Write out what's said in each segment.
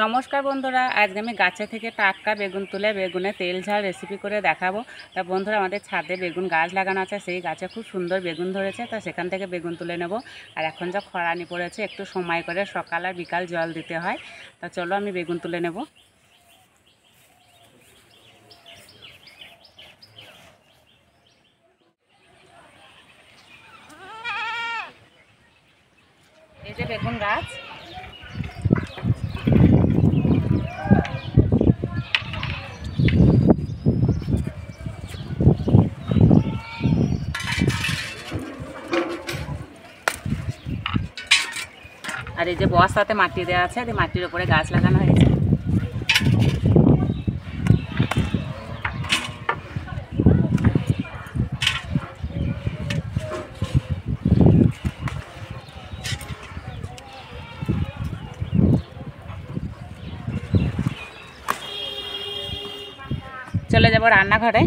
নমস্কার বন্ধুরা, আজকে আমি গাছে থেকে টাটকা বেগুন তুলে বেগুনে তেল ঝাল রেসিপি করে দেখাবো। তা বন্ধুরা, আমাদের ছাদে বেগুন গাছ লাগানো আছে, সেই গাছে খুব সুন্দর বেগুন ধরেছে। তা সেখান থেকে বেগুন তুলে নেব। আর এখন যা খরানি পড়েছে, একটু সময় করে সকাল আর বিকাল জল দিতে হয়। তা চলো আমি বেগুন তুলে নেব। এই যে বেগুন গাছ, আর এই যে বস্তাতে মাটি দেওয়া আছে, মাটির উপরে গাছ লাগানো হয়েছে। চলে যাব রান্নাঘরে।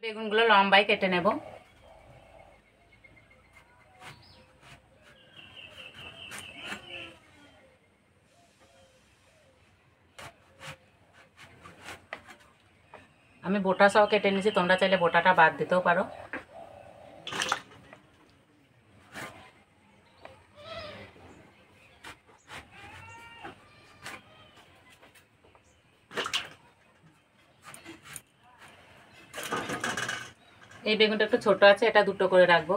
বেগুনগুলো লম্বাই কেটে নেব। আমি বোটা সহ কেটে নিয়েছি, তোমরা চাইলে বোটাটা বাদ দিতেও পারো। এই বেগুনটা একটু ছোট আছে, এটা দুটো করে রাখবো।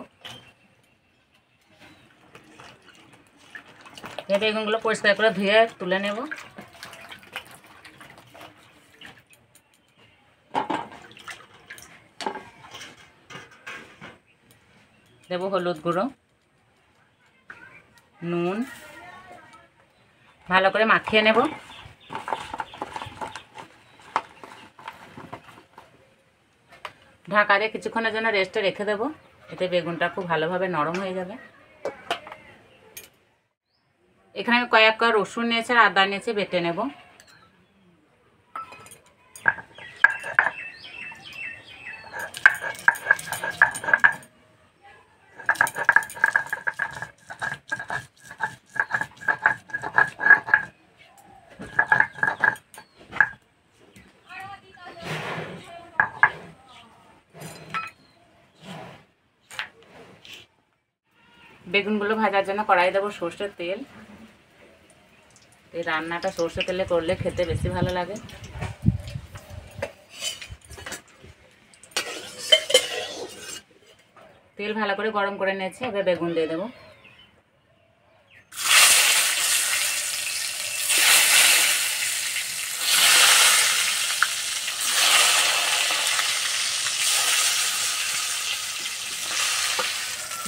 এই বেগুনগুলো পরিষ্কার করে ধুয়ে তুলে নেব। দেব হলুদ গুঁড়ো, নুন, ভালো করে মাখিয়ে নেব। ঢাকা দিয়ে কিছুক্ষণের জন্য রেস্টে রেখে দেবো, এতে বেগুনটা খুব ভালোভাবে নরম হয়ে যাবে। এখানে আমি কয়েক কোয়া রসুন নিয়েছি আর আদা নিয়েছি, বেটে নেব। বেগুনগুলো ভাজার জন্য কড়াই দেবো সর্ষের তেল। এই রান্নাটা সর্ষের তেলে করলে খেতে বেশি ভালো লাগে। তেল ভালো করে গরম করে নিয়েছি, এবার বেগুন দিয়ে দেবো।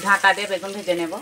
ঢাকা দিয়ে বেগুন ভেজে নেব।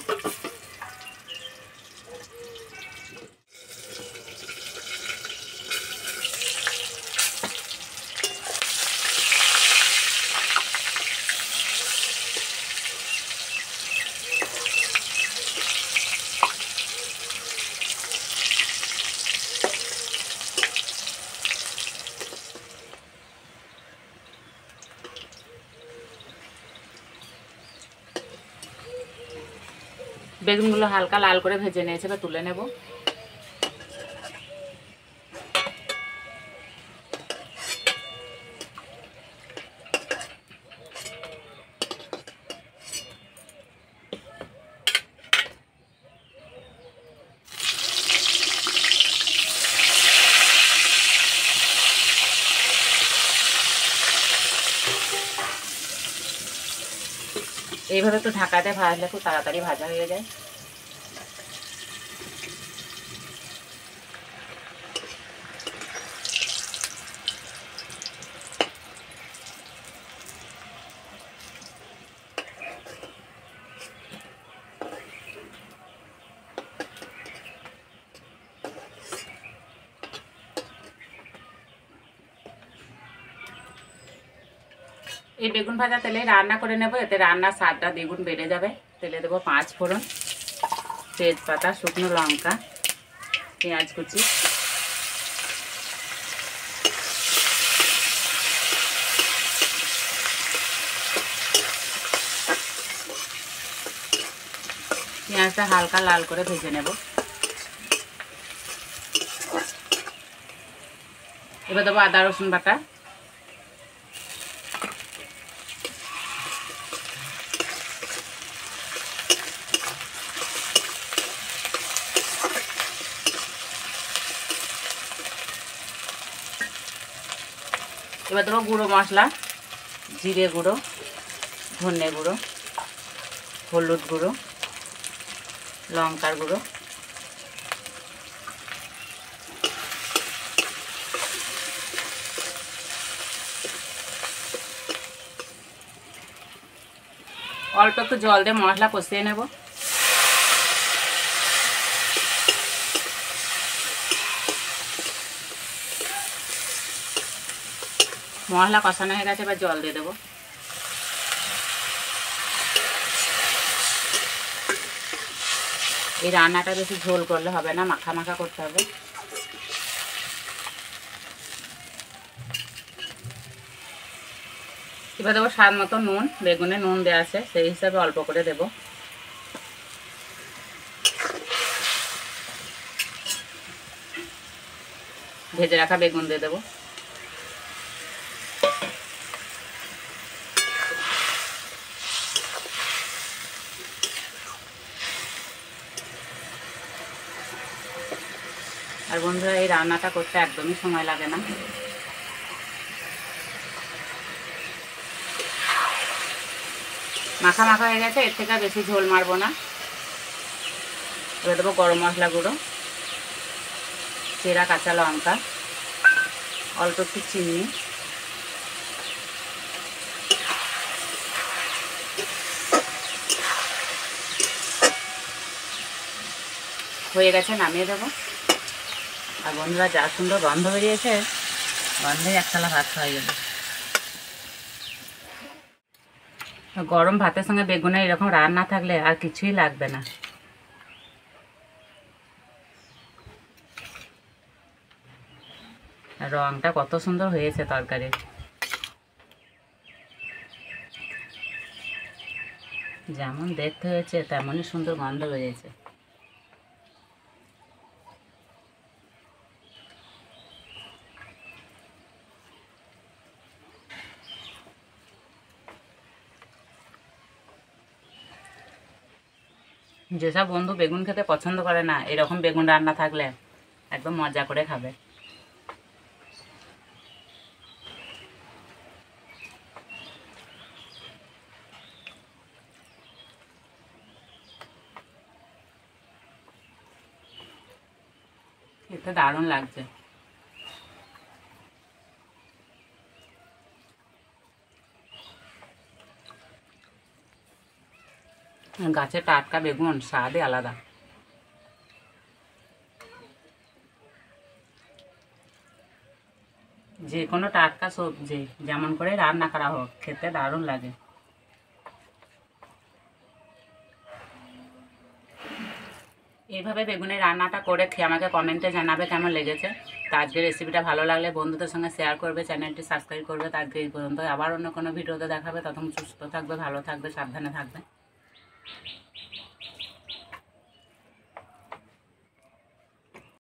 বেগুনগুলো হালকা লাল করে ভেজে নিয়েছে, এবার তুলে নেব। এইভাবে একটু ঢাকা দিয়ে ভাজলে খুব তাড়াতাড়ি ভাজা হয়ে যায়। এই বেগুন ভাজা তেলে রান্না করে নেব, এতে রান্নার স্বাদটা দ্বিগুণ বেড়ে যাবে। তেলে দেবো 5 ফোড়ন, তেজপাতা, শুকনো লঙ্কা, পেঁয়াজ কুচি, পেঁয়াজটা হালকা লাল করে ভেজে নেব। এবার দেবো আদা রসুন বাটা, এবার দেবো গুঁড়ো মশলা, জিরে গুঁড়ো, ধনে গুঁড়ো, হলুদ গুঁড়ো, লঙ্কার গুঁড়ো, অল্প একটু জল দিয়ে মশলা কষিয়ে নেব। মশলা কষানো হয়ে গেছে, এবার জল দিয়ে দেবো। এই রান্নাটা বেশি ঝোল করলে হবে না, মাখা মাখা করতে হবে। এবার দেবো স্বাদ মতো নুন, বেগুনে নুন দেওয়া আছে সেই হিসাবে অল্প করে দেব। ভেজে রাখা বেগুন দিয়ে দেবো। আর বন্ধুরা এই রান্নাটা করতে একদমই সময় লাগে না। মাখা মাখা হয়ে গেছে, এর থেকে বেশি ঝোল মারবো না। এবার দেবো গরম মশলা গুঁড়ো, চেরা কাঁচা লঙ্কা, অল্প একটু চিনি, হয়ে গেছে, নামিয়ে দেবো। আর বন্ধুরা যা সুন্দর গন্ধ বেরিয়েছে, গন্ধে এক থালা ভাত হয়ে গেল। গরম ভাতের সঙ্গে বেগুনের এরকম রান্না থাকলে আর কিছুই লাগবে না। রংটা কত সুন্দর হয়েছে তরকারির, যেমন দেখতে হয়েছে তেমনই সুন্দর গন্ধ বেরিয়েছে। যেসব বন্ধু বেগুন খেতে পছন্দ করে না, এরকম বেগুন রান্না থাকলে একদম মজা করে খাবে। এটা দারুণ লাগছে। গাছের টাটকা বেগুন স্বাদই আলাদা। যে কোনো টাটকা সবজি যেমন করে রান্না করা হোক, খেতে দারুণ লাগে। এইভাবে বেগুনের রান্নাটা করে খেয়ে আমাকে কমেন্টে জানাবে কেমন লেগেছে। তো আজকের রেসিপিটা ভালো লাগলে বন্ধুদের সঙ্গে শেয়ার করবে, চ্যানেলটি সাবস্ক্রাইব করবে। তো আজকে এই পর্যন্ত, আবার অন্য কোনো ভিডিওতে দেখাবে। তখন সুস্থ থাকবে, ভালো থাকবে, সাবধানে থাকবে।